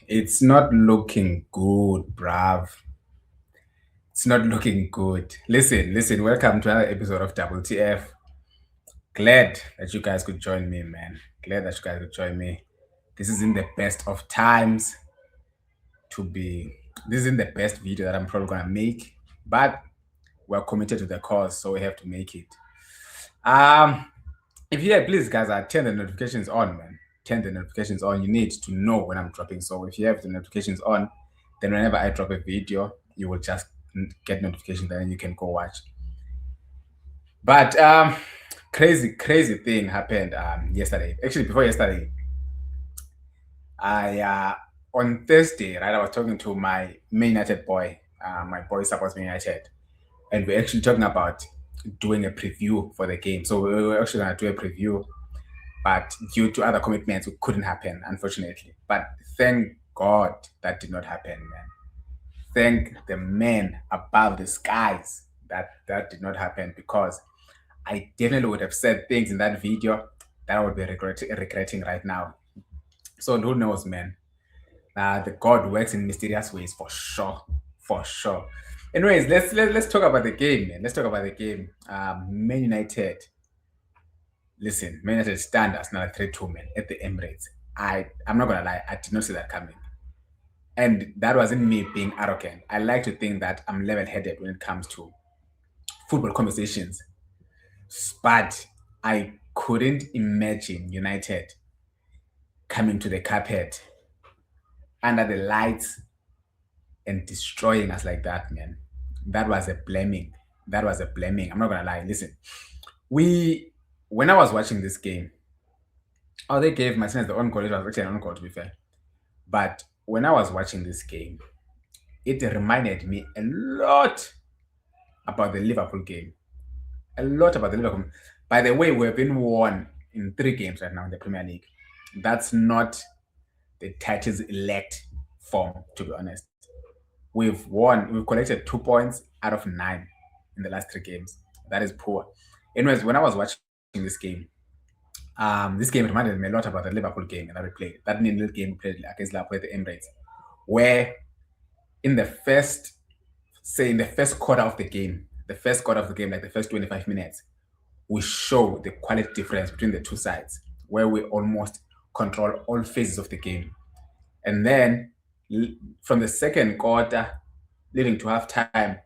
It's not looking good, bruv. It's not looking good. Listen, welcome to another episode of WTF. Glad that you guys could join me, man. Glad that you guys could join me. This isn't the best of times to be. This isn't the best video that I'm probably gonna make, but we're committed to the cause, so we have to make it. Um, if you please, guys, turn the notifications on, man. Turn the notifications on. You need to know when I'm dropping. So if you have the notifications on, then whenever I drop a video, you will just get notifications, and then you can go watch. But crazy thing happened yesterday. Actually, before yesterday, I on Thursday, right? I was talking to my Man United boy. My boy supports Man United, and we're actually talking about doing a preview for the game. So we were actually gonna do a preview, but due to other commitments, it couldn't happen, unfortunately. But thank God that did not happen, man. Thank the man above the skies that did not happen, because I definitely would have said things in that video that I would be regretting right now. So who knows, man? The God works in mysterious ways, for sure, for sure. Anyways, let's talk about the game, man. Let's talk about the game. Man United. Listen, Man United stand as another 3-2, man, at the Emirates. I'm not gonna lie, I did not see that coming. And that wasn't me being arrogant. I like to think that I'm level-headed when it comes to football conversations. But I couldn't imagine United coming to the carpet under the lights and destroying us like that, man. That was a blaming. That was a blaming. I'm not gonna lie. Listen, when I was watching this game, they gave Martinez the own goal. It was actually an own goal, to be fair. But when I was watching this game, it reminded me a lot about the Liverpool game. A lot about the Liverpool. By the way, we've been won in 3 games right now in the Premier League. That's not the titles elect form, to be honest. We've collected 2 points out of 9 in the last 3 games. That is poor. Anyways, when I was watching this game reminded me a lot about the Liverpool game that we played. That nil game we played against Liverpool at the Emirates, where in the first quarter of the game, like the first 25 minutes, we show the quality difference between the two sides, where we almost control all phases of the game. And then from the second quarter, leading to half time,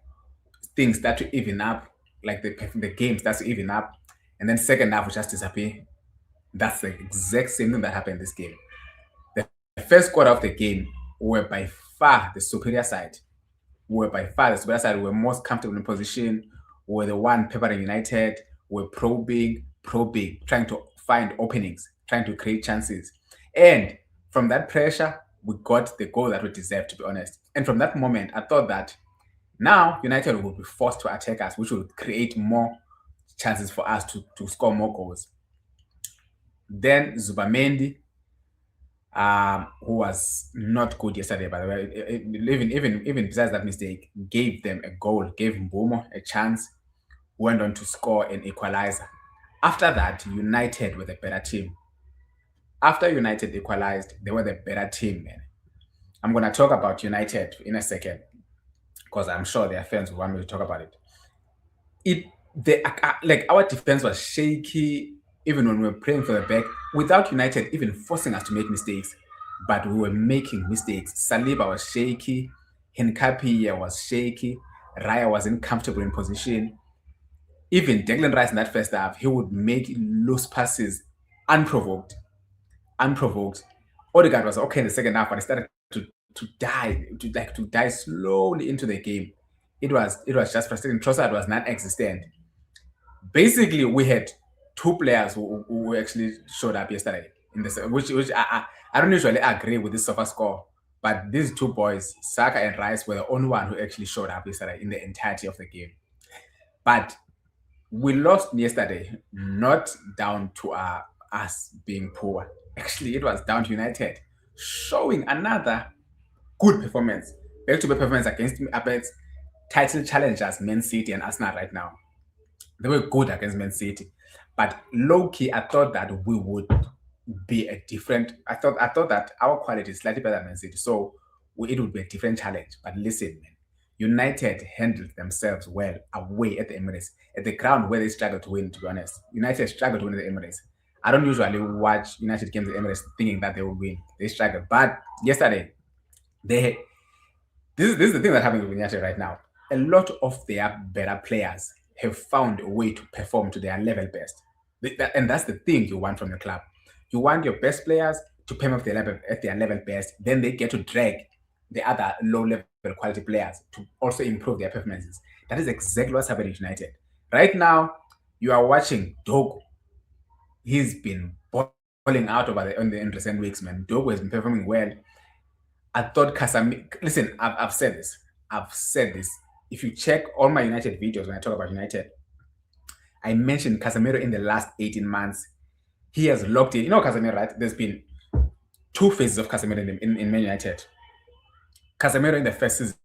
things start to even up, like the game starts to even up, and then second half will just disappear. That's the exact same thing that happened in this game. The first quarter of the game, we were by far the superior side. We were most comfortable in position. We were the one peppering United. We were probing, trying to find openings, trying to create chances. And from that pressure, we got the goal that we deserved, to be honest. And from that moment, I thought that now United will be forced to attack us, which will create more chances for us to score more goals. Then Zubamendi, who was not good yesterday, by the way, even besides that mistake, gave them a goal, gave Mbumo a chance, went on to score an equalizer. After that, United were the better team. After United equalized, they were the better team, man. I'm going to talk about United in a second, because I'm sure their fans will want me to talk about it. Our defense was shaky, even when we were playing for the back, without United even forcing us to make mistakes. But we were making mistakes. Saliba was shaky, Hincapie was shaky, Raya wasn't comfortable in position. Even Declan Rice in that first half, he would make loose passes unprovoked. Odegaard was okay in the second half, but he started to die slowly into the game. It was just frustrating. Trossard was non-existent. Basically, we had 2 players who actually showed up yesterday in this, which I don't usually agree with this sofa score, but these 2 boys, Saka and Rice, were the only one who actually showed up yesterday in the entirety of the game. But we lost yesterday, not down to us being poor. Actually, it was down to United showing another good performance, back-to-back performance against title challengers Man City and Arsenal right now. They were good against Man City, but low-key, I thought that we would be a different. I thought that our quality is slightly better than Man City, so it would be a different challenge. But listen, man, United handled themselves well away at the Emirates, at the ground where they struggled to win. To be honest, United struggled to win at the Emirates. I don't usually watch United games at the Emirates thinking that they will win. They struggled, but yesterday they. This is the thing that happens with United right now. A lot of their better players have found a way to perform to their level best. And that's the thing you want from the club. You want your best players to perform at their level best. Then they get to drag the other low level quality players to also improve their performances. That is exactly what's happening at United. Right now, you are watching Dogo. He's been balling out in recent weeks, man. Dogo has been performing well. I thought Casemiro. Listen, I've said this. I've said this. If you check all my United videos when I talk about United, I mentioned Casemiro in the last 18 months. He has locked in. You know Casemiro, right? There's been two phases of Casemiro in Man United. Casemiro in the first season,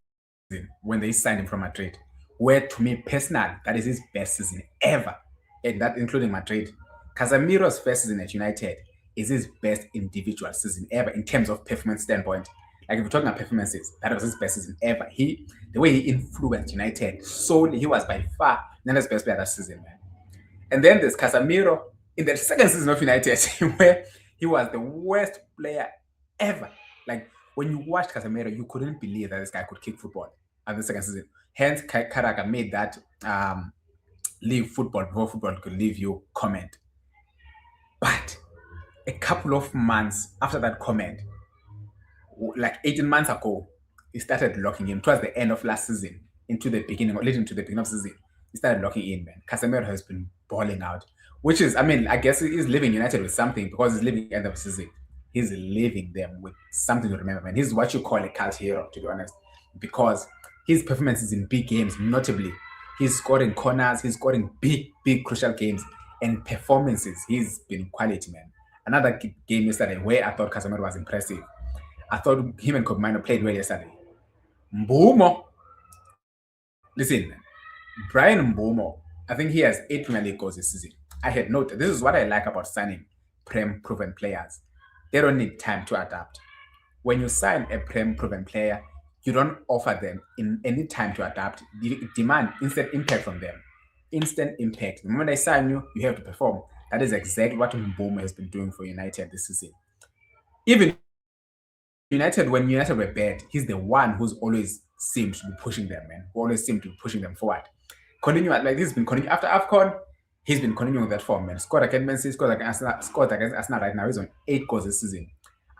when they signed him from Madrid, where to me personally, that is his best season ever, and that including Madrid. Casemiro's first season at United is his best individual season ever in terms of performance standpoint. Like if we're talking about performances, that was his best season ever. The way he influenced United solely, he was by far United's best player that season, man. And then there's Casemiro in the second season of United, where he was the worst player ever. Like when you watched Casemiro, you couldn't believe that this guy could kick football at the second season. Hence, Carragher made that leave football before football could leave you comment. But a couple of months after that comment, like 18 months ago, he started locking in towards the end of last season, leading to the beginning of season. He started locking in, man. Casemiro has been balling out, which is, I mean, I guess he's leaving United with something because he's leaving end of season. He's leaving them with something to remember, man. He's what you call a cult hero, to be honest, because his performances in big games, notably, he's scoring corners, he's scoring big crucial games and performances. He's been quality, man. Another game yesterday where I thought Casemiro was impressive. I thought him and Kobe played well yesterday. Mbeumo. Listen, Brian Mbeumo, I think he has 8 Premier League goals this season. I had noted, this is what I like about signing Prem-proven players. They don't need time to adapt. When you sign a Prem-proven player, you don't offer them in any time to adapt. You demand instant impact from them. Instant impact. The moment they sign you, you have to perform. That is exactly what Mbeumo has been doing for United this season. Even United, when United were bad, he's the one who's always seemed to be pushing them, man. Who always seemed to be pushing them forward. Continue like this has been continuing after AFCON. He's been continuing that form, man. Scored against Man City, scored against Arsenal right now. He's on 8 goals this season.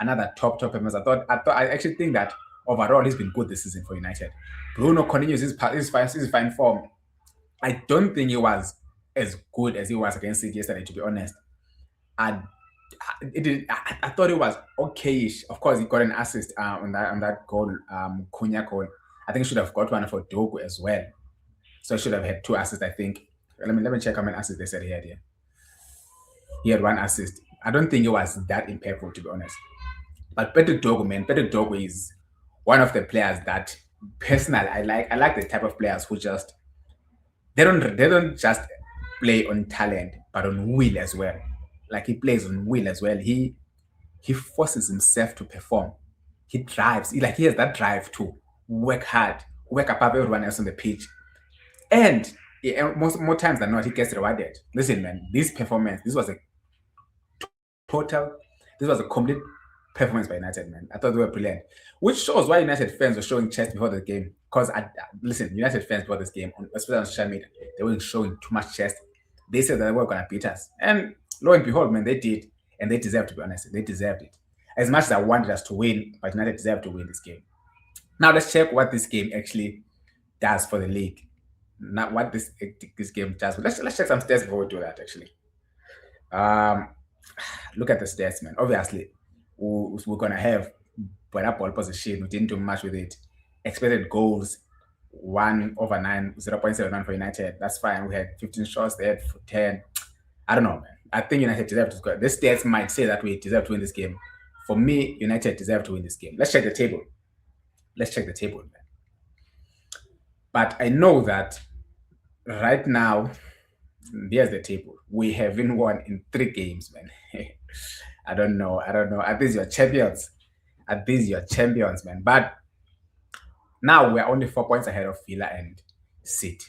Another top performance. I actually think that overall he's been good this season for United. Bruno continues his fine form. I don't think he was as good as he was against City yesterday, to be honest. I thought it was okayish. Of course, he got an assist on that goal, Cunha goal. I think he should have got one for Dogu as well. So he should have had 2 assists, I think. Let me check how many assists they said he had here. He had 1 assist. I don't think it was that impactful, to be honest. But Pedro Dogu, man, Pedro Dogu is one of the players that personally I like. I like the type of players who just they don't just play on talent, but on will as well. Like he plays on will as well. He forces himself to perform. He drives. He has that drive to work hard, work above everyone else on the pitch. And more times than not, he gets rewarded. Listen, man, this performance, this was a complete performance by United, man. I thought they were brilliant. Which shows why United fans were showing chest before the game. Because, listen, United fans before this game, especially on social media, they weren't showing too much chest. They said that they were going to beat us. And lo and behold, man, they did. And they deserved, to be honest. They deserved it. As much as I wanted us to win, but United deserved to win this game. Now let's check what this game actually does for the league. Not what this game does. Let's check some stats before we do that, actually. Look at the stats, man. Obviously, we're going to have better ball position. We didn't do much with it. Expected goals, 1/9, 0.71 for United. That's fine. We had 15 shots, they had 10. I don't know, man. I think United deserve to score. The stats might say that we deserve to win this game. For me, United deserve to win this game. Let's check the table. Man. But I know that right now, there's the table. We haven't won in 3 games, man. I don't know. Are these your champions? Are these your champions, man? But now we're only 4 points ahead of Villa and City.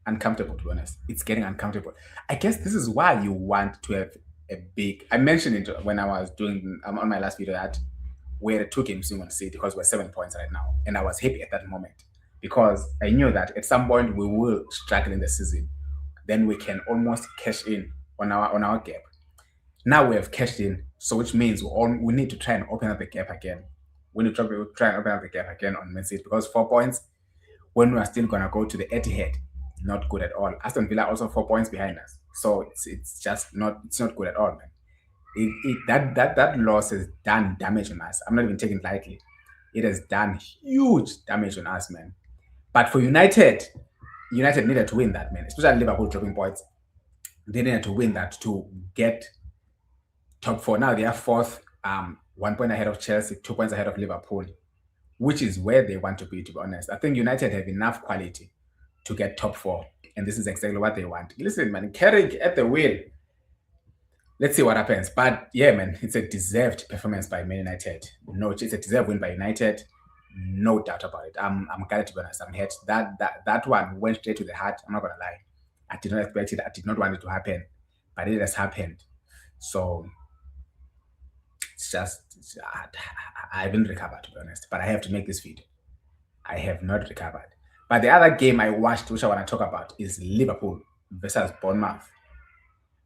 Uncomfortable, to be honest. It's getting uncomfortable. I guess this is why you want to have a big. I mentioned it when I was doing on my last video that we're a 2-game swing on City because we're 7 points right now, and I was happy at that moment because I knew that at some point we will struggle in the season. Then we can almost cash in on our gap. Now we have cashed in, so which means we need to try and open up the gap again. We need to try and open up the gap again on Man City because 4 points when we are still gonna go to the Etihad, not good at all. Aston Villa also 4 points behind us, so it's just not good at all, man. That loss has done damage on us. I'm not even taking it lightly. It has done huge damage on us, man. But for United needed to win that, man. Especially Liverpool dropping points. They needed to win that to get top 4. Now they are fourth, 1 point ahead of Chelsea, 2 points ahead of Liverpool, which is where they want to be honest. I think United have enough quality to get top 4, and this is exactly what they want. Listen, man, Carrick at the wheel. Let's see what happens. But yeah, man, it's a deserved performance by Man United. No, it's a deserved win by United. No doubt about it. I'm glad, to be honest. I'm hurt. That one went straight to the heart. I'm not gonna lie. I did not expect it. I did not want it to happen, but it has happened. So it's just I haven't recovered, to be honest. But I have to make this video. I have not recovered. But the other game I watched, which I want to talk about, is Liverpool versus Bournemouth.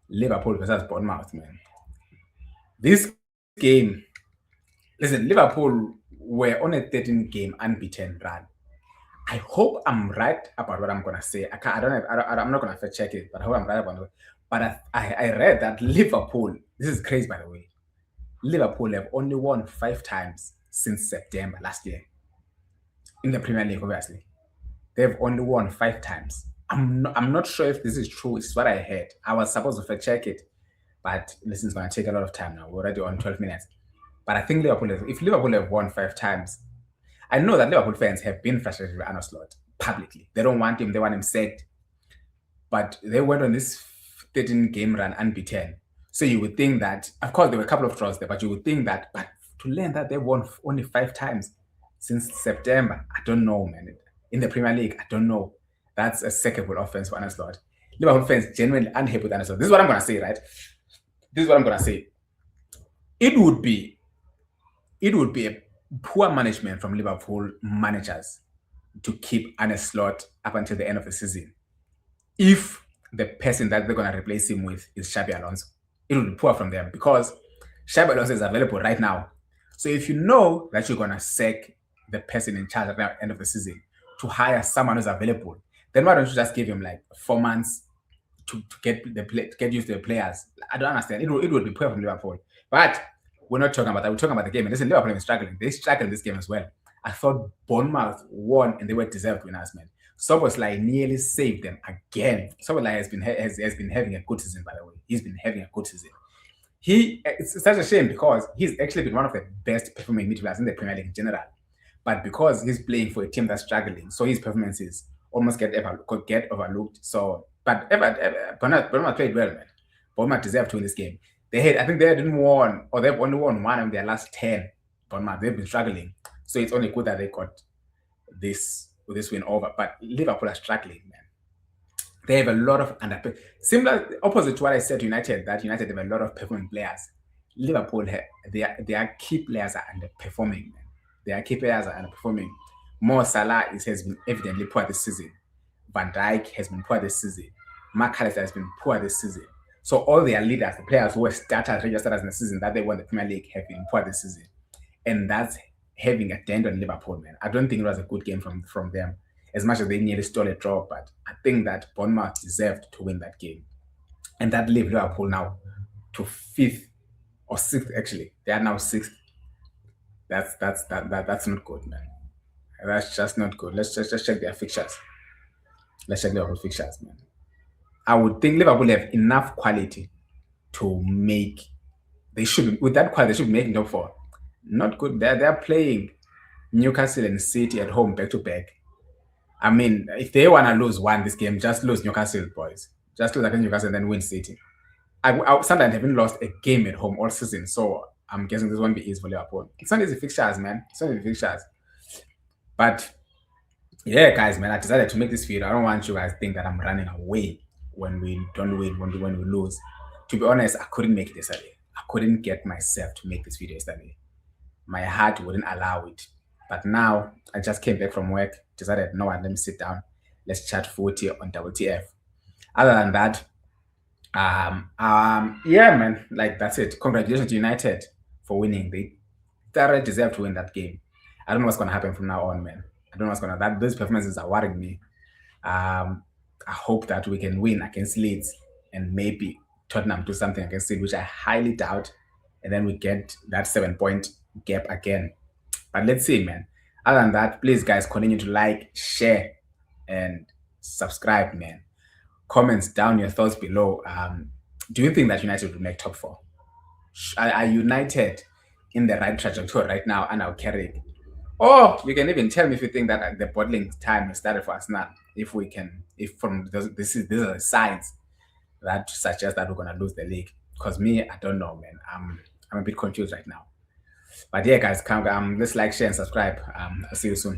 Liverpool versus Bournemouth, man. This game, listen, Liverpool were on a 13-game unbeaten run. I hope I'm right about what I'm gonna say. I'm not gonna fact check it, but I hope I'm right about it. But I read that Liverpool, this is crazy by the way, Liverpool have only won 5 times since September last year. In the Premier League, obviously. They've only won 5 times. I'm not sure if this is true. It's what I heard. I was supposed to fact check it, but listen, it's gonna take a lot of time now. We're already on 12 minutes. But I think if Liverpool have won 5 times, I know that Liverpool fans have been frustrated with Arne Slot publicly. They don't want him. They want him sacked. But they went on this 13-game run unbeaten. So you would think that, of course, there were a couple of draws there, but you would think that, but to learn that they won only 5 times since September, I don't know, man. In the Premier League, I don't know. That's a sackable offense for Arne Slot. Liverpool fans genuinely unhappy with Arne Slot. This is what I'm going to say, right? This is what I'm going to say. It would be a poor management from Liverpool managers to keep Arne Slot up until the end of the season if the person that they're going to replace him with is Xabi Alonso. It would be poor from them because Xabi Alonso is available right now. So if you know that you're going to sack the person in charge at the end of the season to hire someone who's available, then why don't you just give him like 4 months to get used to the players? I don't understand. It would be poor from Liverpool. But we're not talking about that. We're talking about the game. And listen, Liverpool is struggling. They struggled in this game as well. I thought Bournemouth won and they were deserved winners, man. Szoboszlai nearly saved them again. Szoboszlai has been having a good season, by the way. He's been having a good season. It's such a shame because he's actually been one of the best performing midfielders in the Premier League in general. But because he's playing for a team that's struggling, so his performances almost get overlooked. So, but Bournemouth played well, man. Bournemouth deserved to win this game. I think they've only won 1 of their last 10. Bournemouth, they've been struggling. So it's only good that they got this win over. But Liverpool are struggling, man. They have a lot of similar opposite to what I said to United, that United have a lot of performing players. Liverpool, their key players are underperforming, man. Their key players are underperforming. Mo Salah has been evidently poor this season. Van Dijk has been poor this season. Mark Allister has been poor this season. So all their leaders, the players who were registered in the season that they won the Premier League, have been poor this season. And that's having a dent on Liverpool, man. I don't think it was a good game from them, as much as they nearly stole a draw. But I think that Bournemouth deserved to win that game. And that leaves Liverpool now to 5th or 6th, actually. They are now 6th. That's not good, man. That's just not good. Let's just check their fixtures. Let's check Liverpool fixtures, man. I would think Liverpool have enough quality to make. With that quality, they should be making top 4. Not good. They're playing Newcastle and City at home back to back. I mean, if they want to lose this game, just lose Newcastle, boys. Just lose against Newcastle and then win City. Sunderland haven't lost a game at home all season, so I'm guessing this won't be easy for Liverpool. It's not easy fixtures, man. It's not easy fixtures. But yeah, guys, man, I decided to make this video. I don't want you guys to think that I'm running away when we don't win, when we lose. To be honest, I couldn't make it yesterday. I couldn't get myself to make this video yesterday. My heart wouldn't allow it. But now I just came back from work, decided, no, let me sit down. Let's chat footy on WTF. Other than that, yeah, man, like that's it. Congratulations to United for winning. They thoroughly deserve to win that game. I don't know what's gonna happen from now on, man. I don't know what's gonna that those performances are worrying me. I hope that we can win against Leeds and maybe Tottenham do something against it, which I highly doubt. And then we get that 7-point gap again. But let's see, man. Other than that, please, guys, continue to like, share, and subscribe, man. Comments down your thoughts below. Do you think that United will make top 4? Are United in the right trajectory right now under Carrick? Or you can even tell me if you think that the bottling time has started for us now. If we can, if from these are the signs that suggest that we're gonna lose the league. Because me, I don't know, man. I'm a bit confused right now. But yeah, guys, come let's like, share, and subscribe. I'll see you soon.